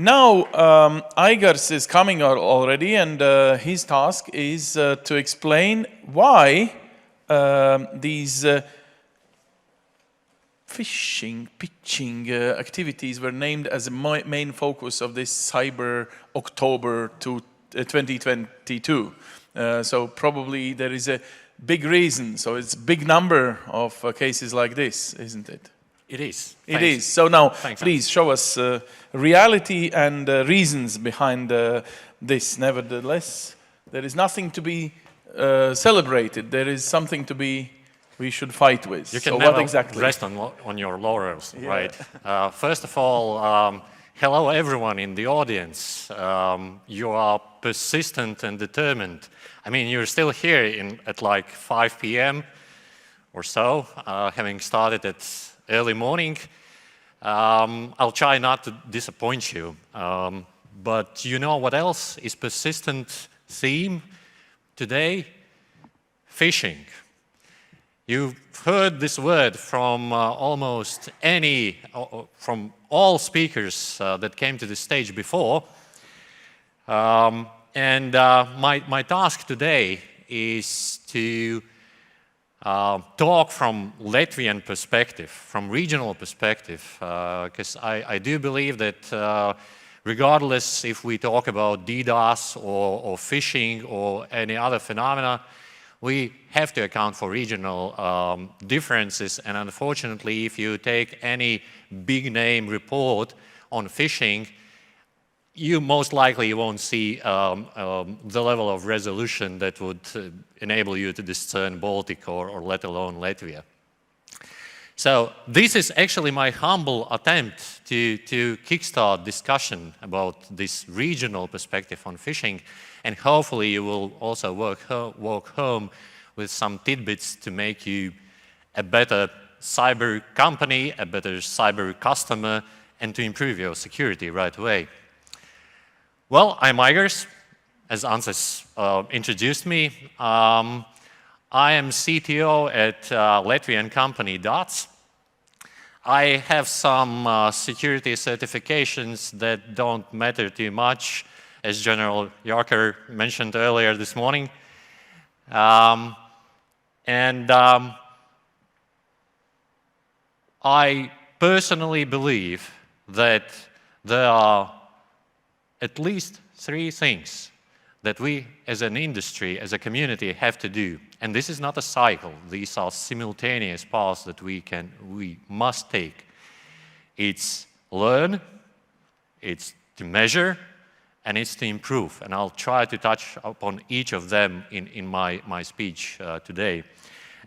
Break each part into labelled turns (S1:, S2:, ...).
S1: Now, Aigars is coming out already, and his task is to explain why these phishing, pitching activities were named as a main focus of this Cyber October 2022. So probably there is a big reason. So it's a big number of cases like this, isn't it?
S2: It is.
S1: It is. So now, please show us reality and reasons behind this. Nevertheless, there is nothing to be celebrated. There is something to be we should fight with.
S2: You can
S1: so
S2: never
S1: what exactly?
S2: rest on your laurels, right? First of all, hello everyone in the audience. You are persistent and determined. I mean, you're still here at like 5 p.m. or so, having started at early morning. I'll try not to disappoint you. But you know what else is persistent theme today? Phishing. You've heard this word from almost from all speakers that came to the stage before. My task today is to talk from Latvian perspective, from regional perspective, because I do believe that regardless if we talk about DDoS or phishing or any other phenomena, we have to account for regional differences, and unfortunately, if you take any big name report on phishing, you most likely won't see the level of resolution that would enable you to discern Baltic or let alone Latvia. So this is actually my humble attempt to kickstart discussion about this regional perspective on phishing, and hopefully you will also walk home with some tidbits to make you a better cyber company, a better cyber customer, and to improve your security right away. Well, I'm Aigars, as Anses introduced me. I am CTO at Latvian company DOTS. I have some security certifications that don't matter too much, as General Yarker mentioned earlier this morning. I personally believe that there are at least 3 things that we as an industry, as a community, have to do. And this is not a cycle. These are simultaneous paths that we must take. It's learn, it's to measure, and it's to improve. And I'll try to touch upon each of them in my speech today.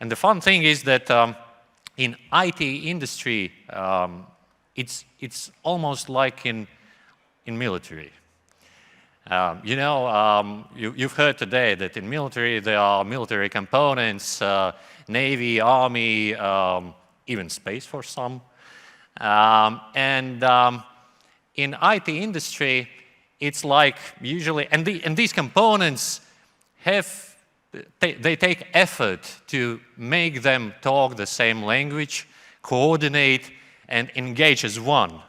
S2: And the fun thing is that in IT industry, it's almost like in military. You've heard today that in military there are military components, Navy, Army, even space for some. In IT industry, it's like usually, and these components they take effort to make them talk the same language, coordinate, and engage as one.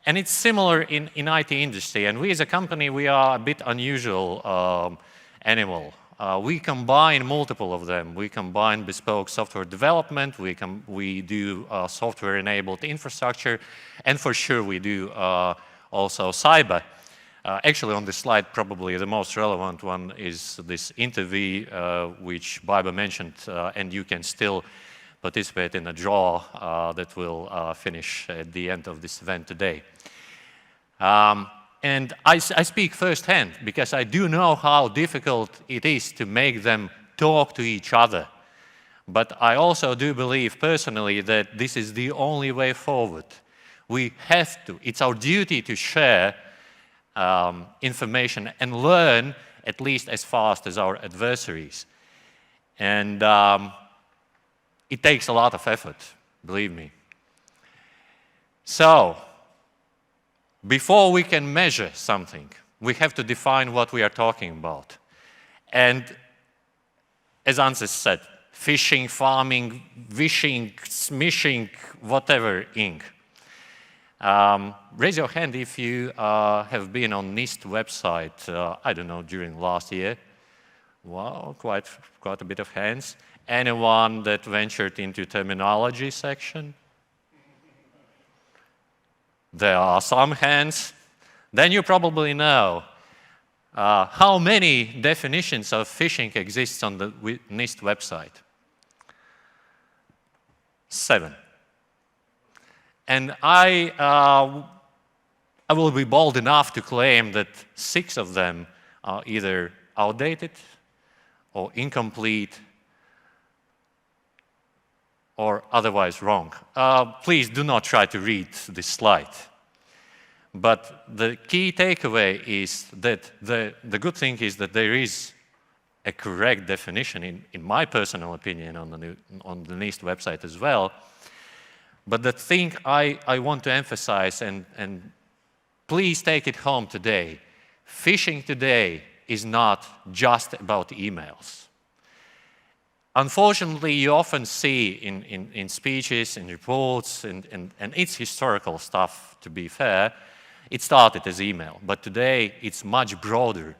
S2: And it's similar in IT industry, and we as a company, we are a bit unusual animal. We combine multiple of them. We combine bespoke software development, we do software-enabled infrastructure, and for sure we do also cyber. Actually, on this slide, probably the most relevant one is this interview, which Baiba mentioned, and you can still participate in a draw that will finish at the end of this event today. And I speak firsthand because I do know how difficult it is to make them talk to each other. But I also do believe personally that this is the only way forward. We have to, it's our duty to share information and learn at least as fast as our adversaries. And it takes a lot of effort, believe me. So, before we can measure something, we have to define what we are talking about. And as Anses said, phishing, farming, wishing, smishing, whatever ink. Raise your hand if you have been on NIST website, I don't know, during last year. Wow, quite a bit of hands. Anyone that ventured into terminology section? There are some hands. Then you probably know how many definitions of phishing exists on the NIST website. 7. And I will be bold enough to claim that 6 of them are either outdated or incomplete or otherwise wrong. Please do not try to read this slide. But the key takeaway is that the good thing is that there is a correct definition, in my personal opinion, on the NIST website as well. But the thing I want to emphasize, and please take it home today, phishing today is not just about emails. Unfortunately, you often see in speeches, in reports, and it's historical stuff, to be fair. It started as email, but today it's much broader.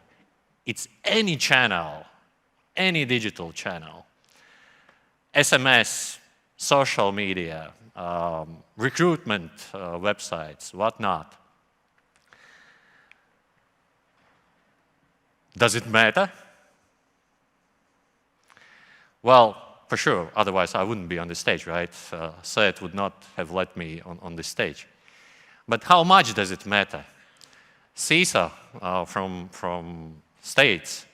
S2: It's any channel, any digital channel. SMS, social media, recruitment websites, whatnot. Does it matter? Well, for sure, otherwise I wouldn't be on the stage, right? CERT would not have let me on this stage. But how much does it matter? CISA from States,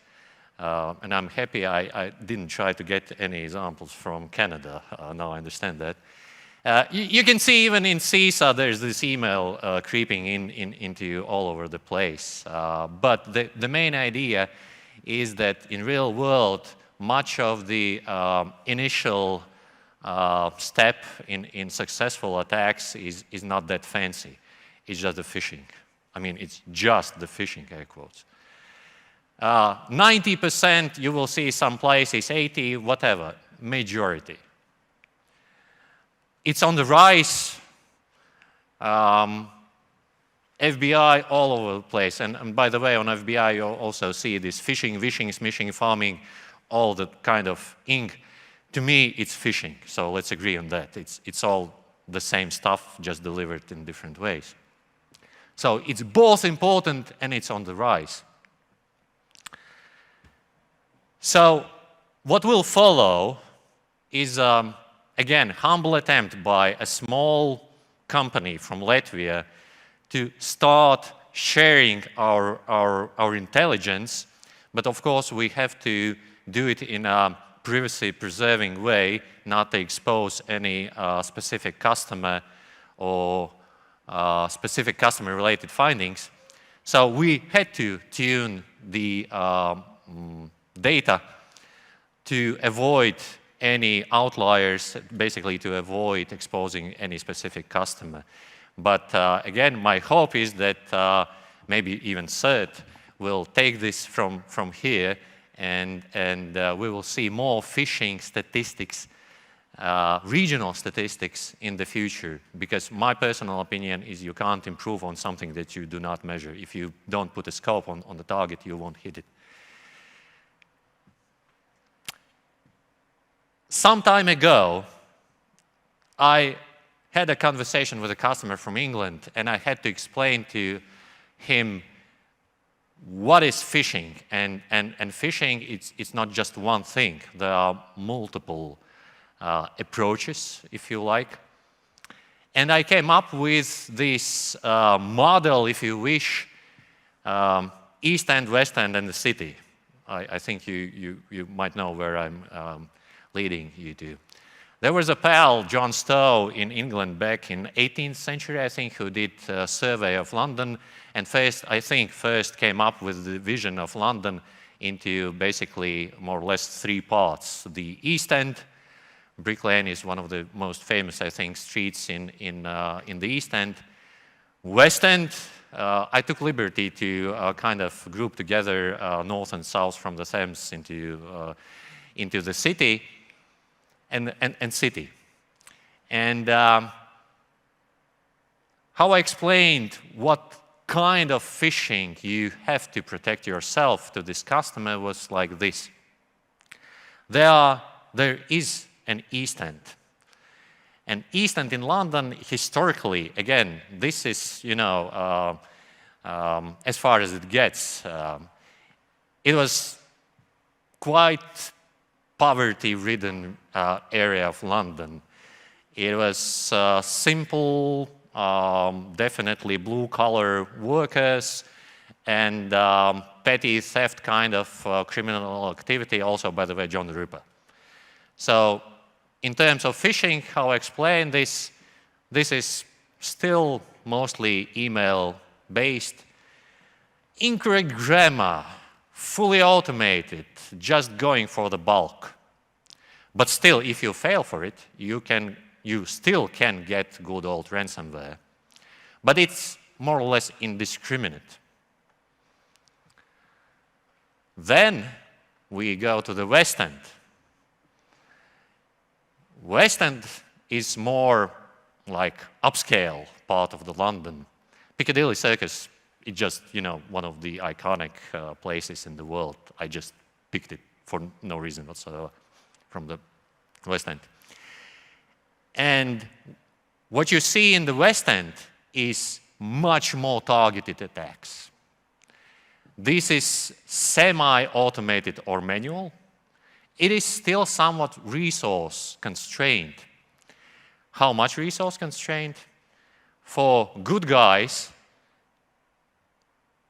S2: and I'm happy I didn't try to get any examples from Canada. Now I understand that. You can see even in CISA there's this email creeping into all over the place. But the main idea is that in real world, much of the initial step in successful attacks is not that fancy. It's just the phishing. I mean, it's just the phishing, air quotes. 90% you will see some places, 80, whatever, majority. It's on the rise. FBI all over the place. And by the way, on FBI, you'll also see this phishing, vishing, smishing, farming, all that kind of ink. To me, it's phishing. So let's agree on that. It's all the same stuff, just delivered in different ways. So it's both important and it's on the rise. So what will follow is, again, humble attempt by a small company from Latvia to start sharing our intelligence. But of course, we have to do it in a privacy-preserving way, not to expose any specific customer or specific customer-related findings. So we had to tune the data to avoid any outliers, basically to avoid exposing any specific customer. But again, my hope is that maybe even CERT will take this from here, and we will see more phishing statistics, regional statistics in the future, because my personal opinion is you can't improve on something that you do not measure. If you don't put a scope on the target, you won't hit it. Some time ago, I had a conversation with a customer from England, and I had to explain to him what is phishing. And phishing, it's not just one thing. There are multiple approaches, if you like. And I came up with this model, if you wish, East End, West End, and the city. I think you might know where I'm leading you to. There was a pal, John Stowe, in England back in 18th century, I think, who did a survey of London, and first came up with the vision of London into basically more or less 3 parts. The East End, Brick Lane is one of the most famous, I think, streets in the East End. West End, I took liberty to kind of group together north and south from the Thames into the city. And city. And how I explained what kind of phishing you have to protect yourself to this customer was like this. There is an East End. And East End in London, historically, again, this is, you know, as far as it gets, it was quite poverty-ridden area of London. It was simple, definitely blue-collar workers and petty theft kind of criminal activity, also, by the way, John the Ripper. So in terms of phishing, how I explain this, this is still mostly email-based. Incorrect grammar, fully automated, just going for the bulk. But still, if you fail for it, you still can get good old ransomware. But it's more or less indiscriminate. Then we go to the West End. West End is more like upscale part of the London. Piccadilly Circus is just, you know, one of the iconic places in the world. I just picked it for no reason whatsoever from the West End. And what you see in the West End is much more targeted attacks. This is semi-automated or manual. It is still somewhat resource constrained. How much resource constrained? For good guys,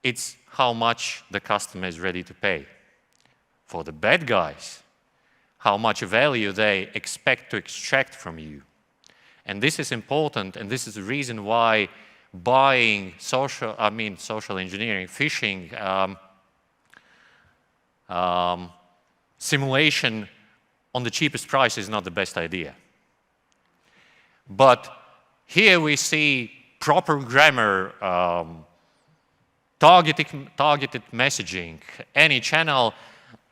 S2: it's how much the customer is ready to pay. For the bad guys, how much value they expect to extract from you. And this is important, and this is the reason why buying social engineering, phishing, simulation on the cheapest price is not the best idea. But here we see proper grammar, targeted messaging, any channel.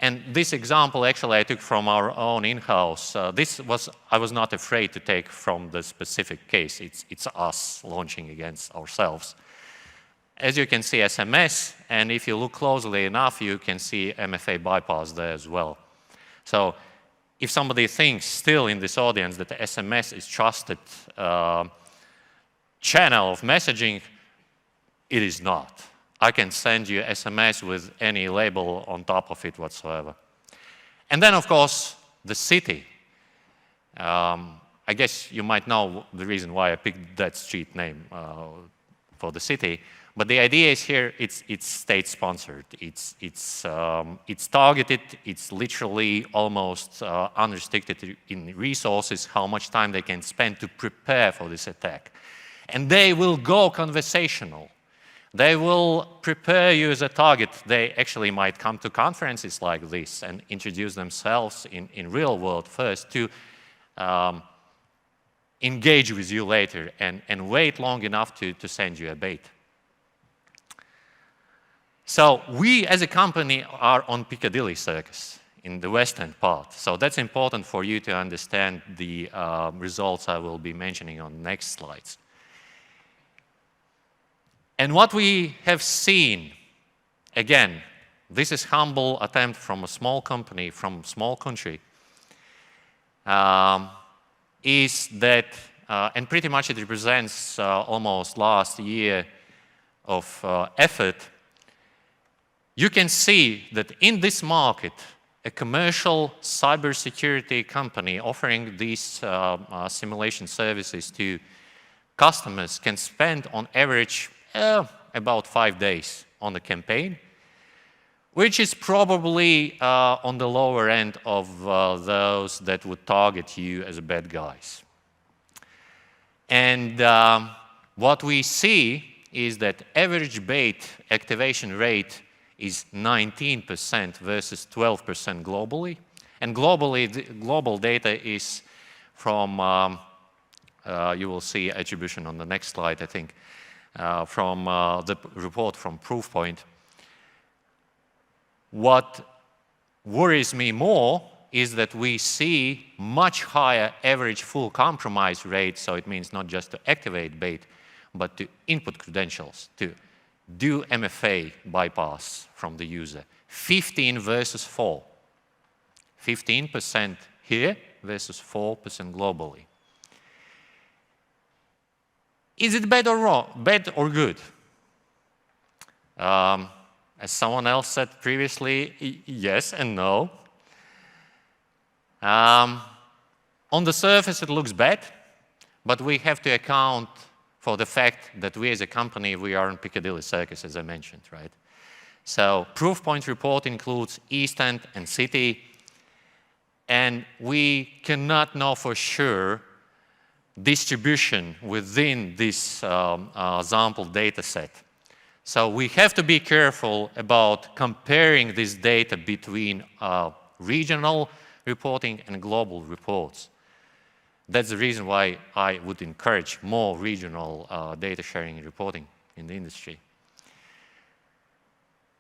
S2: And this example, actually, I took from our own in-house. I was not afraid to take from the specific case. It's us launching against ourselves. As you can see, SMS, and if you look closely enough, you can see MFA bypass there as well. So if somebody thinks still in this audience that the SMS is trusted channel of messaging, it is not. I can send you SMS with any label on top of it whatsoever. And then, of course, the city. I guess you might know the reason why I picked that street name for the city. But the idea is here, it's state-sponsored. It's targeted. It's literally almost unrestricted in resources, how much time they can spend to prepare for this attack. And they will go conversational. They will prepare you as a target. They actually might come to conferences like this and introduce themselves in real world first to engage with you later and wait long enough to send you a bait. So we as a company are on Piccadilly Circus in the West End part. So that's important for you to understand the results I will be mentioning on the next slides. And what we have seen, again, this is humble attempt from a small company, from a small country, is that, and pretty much it represents almost last year of effort. You can see that in this market, a commercial cybersecurity company offering these simulation services to customers can spend on average about 5 days on the campaign, which is probably on the lower end of those that would target you as bad guys. And what we see is that average bait activation rate is 19% versus 12% globally. And globally, the global data is from, you will see attribution on the next slide, I think, from the report from Proofpoint. What worries me more is that we see much higher average full compromise rate, so it means not just to activate bait, but to input credentials, to do MFA bypass from the user. 15 versus 4. 15% here versus 4% globally. Is it bad or wrong? Bad or good? As someone else said previously, yes and no. On the surface, it looks bad, but we have to account for the fact that we as a company, we are in Piccadilly Circus, as I mentioned, right? So proof point report includes East End and City, and we cannot know for sure distribution within this sample data set. So we have to be careful about comparing this data between regional reporting and global reports. That's the reason why I would encourage more regional data sharing and reporting in the industry.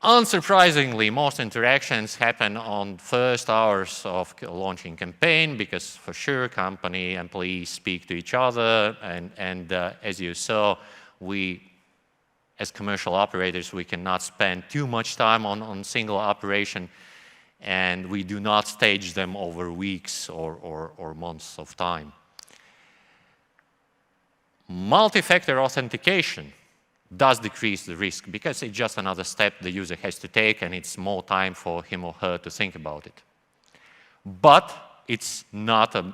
S2: Unsurprisingly, most interactions happen on first hours of launching campaign because for sure company employees speak to each other and as you saw, we as commercial operators, we cannot spend too much time on single operation and we do not stage them over weeks or months of time. Multi-factor authentication does decrease the risk because it's just another step the user has to take and it's more time for him or her to think about it. But it's not a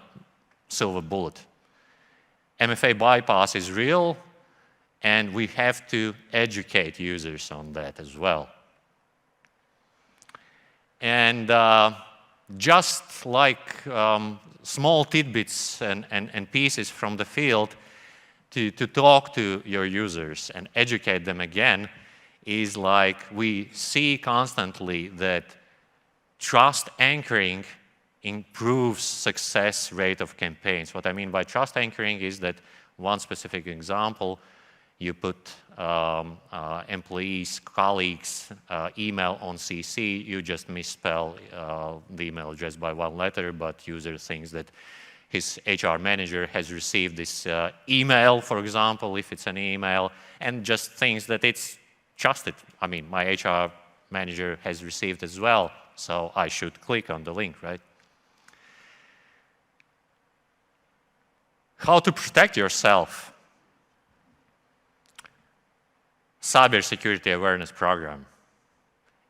S2: silver bullet. MFA bypass is real and we have to educate users on that as well. And just like small tidbits and pieces from the field, to talk to your users and educate them again is like we see constantly that trust anchoring improves success rate of campaigns. What I mean by trust anchoring is that one specific example, you put employees, colleagues, email on CC, you just misspell the email address by one letter, but user thinks that his HR manager has received this email, for example, if it's an email, and just thinks that it's trusted. I mean, my HR manager has received as well, so I should click on the link, right? How to protect yourself? Cybersecurity awareness program.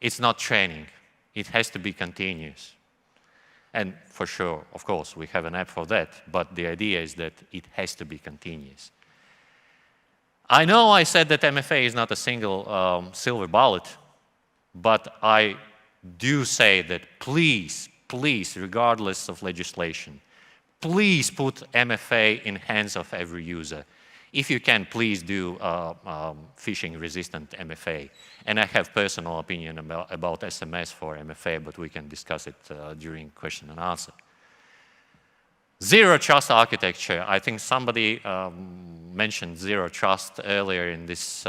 S2: It's not training. It has to be continuous. And for sure, of course, we have an app for that, but the idea is that it has to be continuous. I know I said that MFA is not a single silver bullet, but I do say that please, please, regardless of legislation, please put MFA in hands of every user. If you can, please do phishing-resistant MFA. And I have personal opinion about SMS for MFA, but we can discuss it during question and answer. Zero trust architecture. I think somebody mentioned zero trust earlier in this,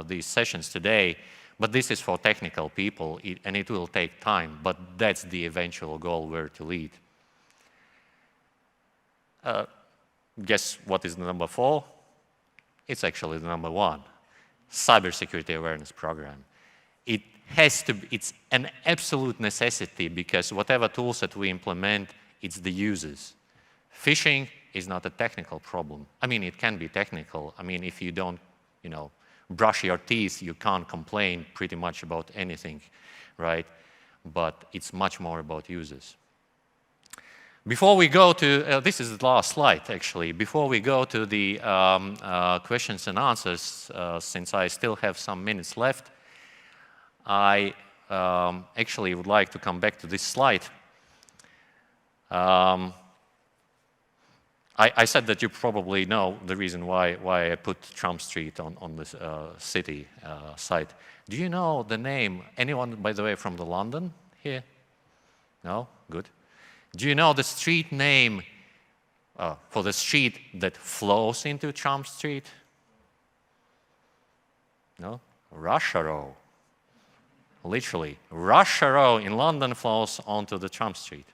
S2: these sessions today, but this is for technical people, and it will take time, but that's the eventual goal where to lead. Guess what is the number 4? It's actually the number 1, cybersecurity awareness program. It has to be, it's an absolute necessity because whatever tools that we implement, it's the users. Phishing is not a technical problem. I mean, it can be technical. I mean, if you don't, you know, brush your teeth, you can't complain pretty much about anything, right? But it's much more about users. Before we go to, this is the last slide actually, before we go to the questions and answers, since I still have some minutes left, I actually would like to come back to this slide. I said that you probably know the reason why I put Trump Street on this city site. Do you know the name? Anyone, by the way, from the London here? No? Good. Do you know the street name for the street that flows into Trump Street? No? Russia Row. Literally, Russia Row in London flows onto the Trump Street.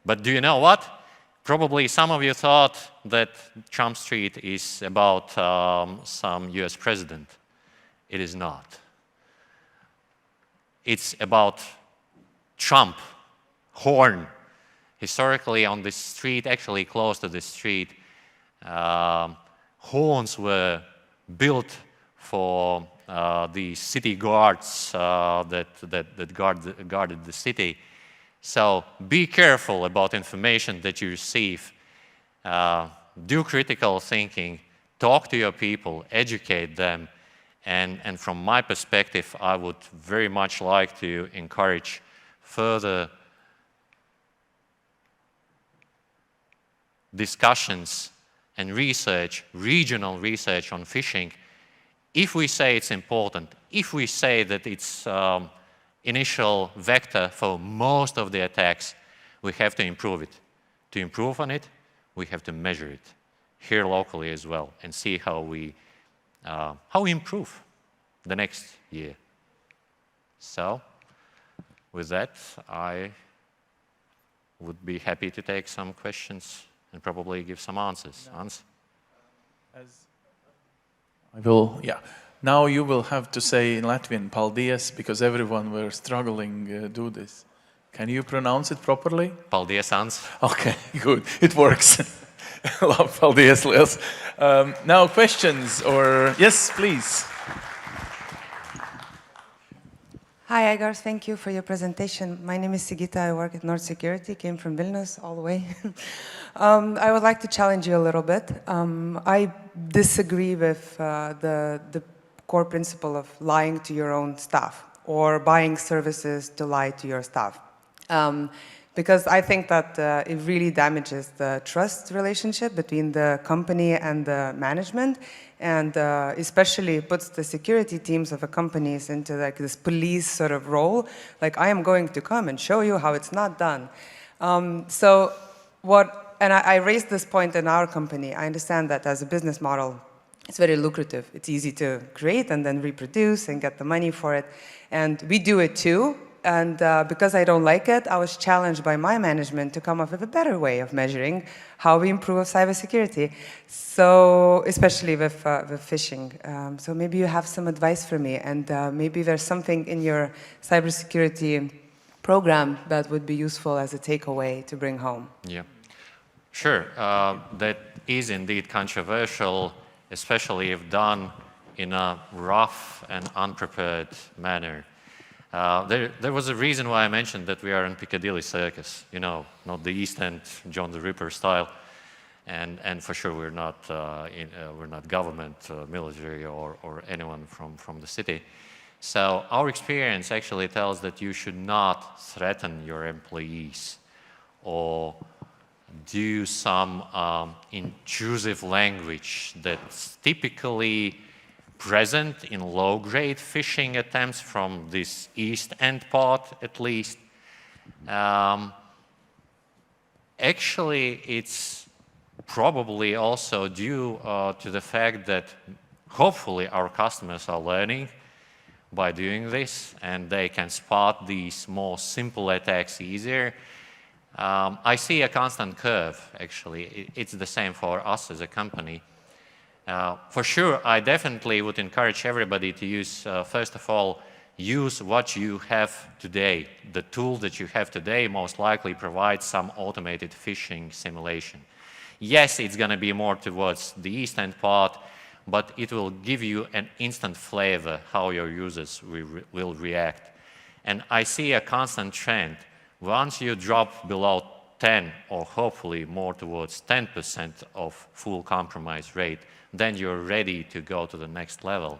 S2: But do you know what? Probably some of you thought that Trump Street is about some US president. It is not. It's about Trump, horn. Historically, on this street, actually close to this street, horns were built for the city guards that guarded the city. So be careful about information that you receive. Do critical thinking, talk to your people, educate them. And from my perspective, I would very much like to encourage further discussions and research, regional research on phishing. If we say it's important, if we say that it's initial vector for most of the attacks, we have to improve it. To improve on it, we have to measure it here locally as well and see how we improve the next year. So, with that, I would be happy to take some questions and probably give some answers. Hans?
S1: Now you will have to say in Latvian "paldies" because everyone were struggling do this. Can you pronounce it properly?
S2: Paldies, Hans.
S1: Okay, good. It works. Paldies, liels. Now questions or yes, please.
S3: Hi, Aigars. Thank you for your presentation. My name is Sigita. I work at Nord Security. Came from Vilnius all the way. I would like to challenge you a little bit. I disagree with the core principle of lying to your own staff or buying services to lie to your staff. Because I think that it really damages the trust relationship between the company and the management, and especially puts the security teams of the companies into like this police sort of role. Like, I am going to come and show you how it's not done. And I raised this point in our company. I understand that as a business model, it's very lucrative. It's easy to create and then reproduce and get the money for it. And we do it too. And because I don't like it, I was challenged by my management to come up with a better way of measuring how we improve cybersecurity. So, especially with phishing. So maybe you have some advice for me, and maybe there's something in your cybersecurity program that would be useful as a takeaway to bring home.
S2: Yeah, sure. That is indeed controversial, especially if done in a rough and unprepared manner. There was a reason why I mentioned that we are in Piccadilly Circus, you know, not the East End John the Ripper style, and for sure we're not government, military, or anyone from the city. So our experience actually tells that you should not threaten your employees or do some intrusive language that's typically present in low-grade phishing attempts from this East End part, at least. Actually, it's probably also due to the fact that hopefully our customers are learning by doing this, and they can spot these more simple attacks easier. I see a constant curve, actually. It's the same for us as a company. For sure, I definitely would encourage everybody to use, first of all, use what you have today. The tool that you have today most likely provides some automated phishing simulation. Yes, it's going to be more towards the East End part, but it will give you an instant flavor how your users will react. And I see a constant trend. Once you drop below 10, or hopefully more towards 10% of full compromise rate, then you're ready to go to the next level.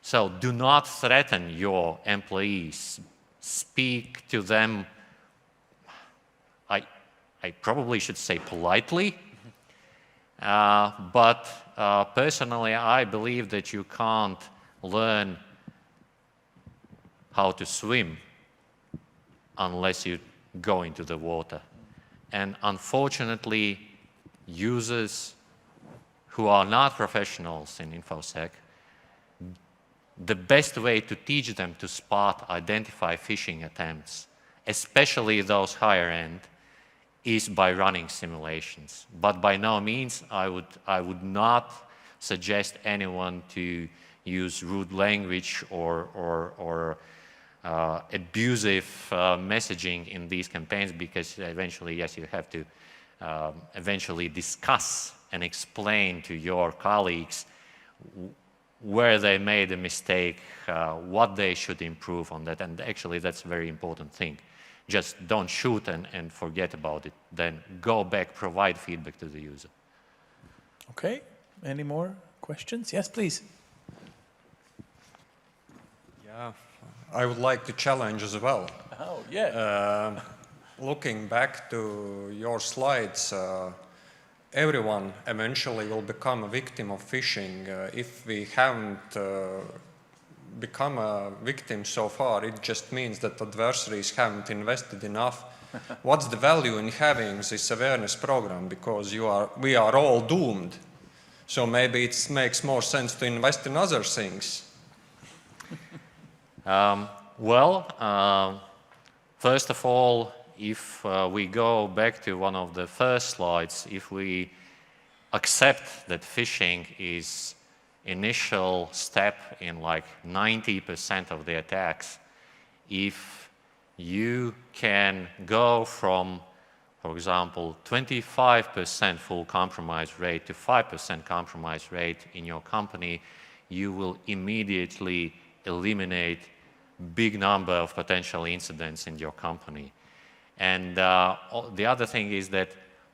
S2: So do not threaten your employees. Speak to them, I probably should say politely, but personally I believe that you can't learn how to swim unless you go into the water. And unfortunately, users who are not professionals in InfoSec, the best way to teach them to spot, identify phishing attempts, especially those higher end, is by running simulations. But by no means I would not suggest anyone to use rude language or abusive messaging in these campaigns, because eventually, yes, you have to eventually discuss and explain to your colleagues where they made a mistake, what they should improve on that, and actually that's a very important thing. Just don't shoot and forget about it. Then go back, provide feedback to the user.
S1: Okay, any more questions? Yes, please.
S4: Yeah, I would like to challenge as well.
S1: Oh, yeah.
S4: Looking back to your slides, everyone eventually will become a victim of phishing. If we haven't become a victim so far, it just means that adversaries haven't invested enough. What's the value in having this awareness program? Because we are all doomed. So maybe it makes more sense to invest in other things.
S2: First of all, if we go back to one of the first slides, if we accept that phishing is initial step in like 90% of the attacks, if you can go from, for example, 25% full compromise rate to 5% compromise rate in your company, you will immediately eliminate big number of potential incidents in your company. And the other thing is that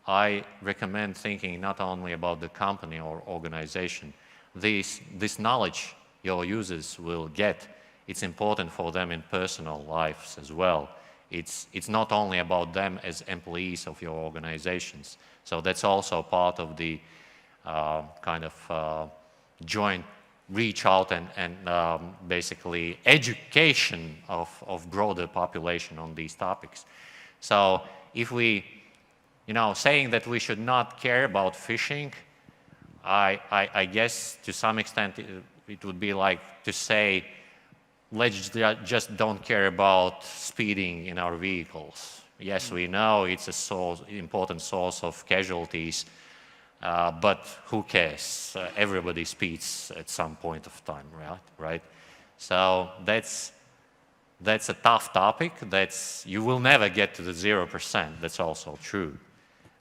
S2: I recommend thinking not only about the company or organization. This knowledge your users will get, it's important for them in personal lives as well. It's not only about them as employees of your organizations. So that's also part of the kind of joint reach out and basically education of broader population on these topics. So if we, saying that we should not care about phishing, I guess to some extent it would be like to say, let's just don't care about speeding in our vehicles. Yes, we know it's an important source of casualties, but who cares? Everybody speeds at some point of time, right? So that's a tough topic. You will never get to the 0%. That's also true.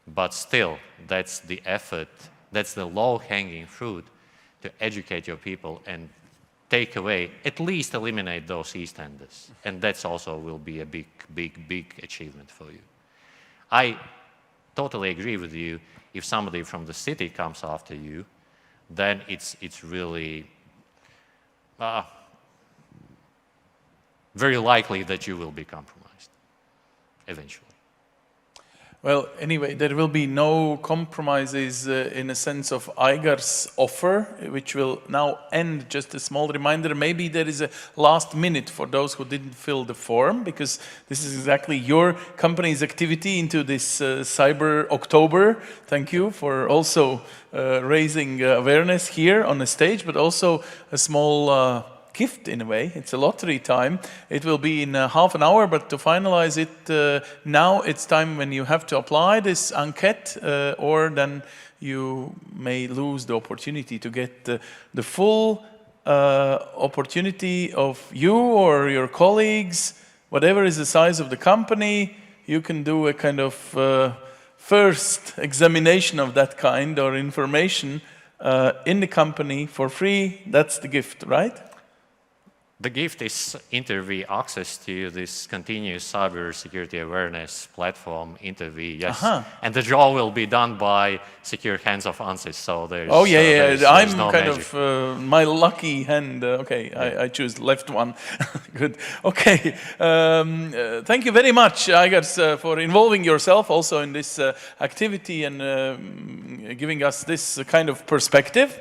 S2: But still, that's the effort. That's the low-hanging fruit to educate your people and take away, at least eliminate those EastEnders. And that's also will be a big achievement for you. I totally agree with you. If somebody from the city comes after you, then it's really very likely that you will be compromised eventually.
S1: Well, anyway, there will be no compromises in a sense of Aigars' offer, which will now end. Just a small reminder, maybe there is a last minute for those who didn't fill the form, because this is exactly your company's activity into this Cyber October. Thank you for also raising awareness here on the stage, but also a small gift in a way. It's a lottery time. It will be in half an hour, but to finalize it, now it's time when you have to apply this enquete, or then you may lose the opportunity to get the full opportunity of you or your colleagues, whatever is the size of the company. You can do a kind of first examination of that kind or information in the company for free. That's the gift, right?
S2: The gift is Interview access to this continuous cybersecurity awareness platform, Interview, yes. And the draw will be done by secure hands of ANSYS, so there's
S1: I'm
S2: no
S1: kind
S2: magic.
S1: of my lucky hand. I choose left one. Good. Okay. Thank you very much, Aigars, for involving yourself also in this activity and giving us this kind of perspective.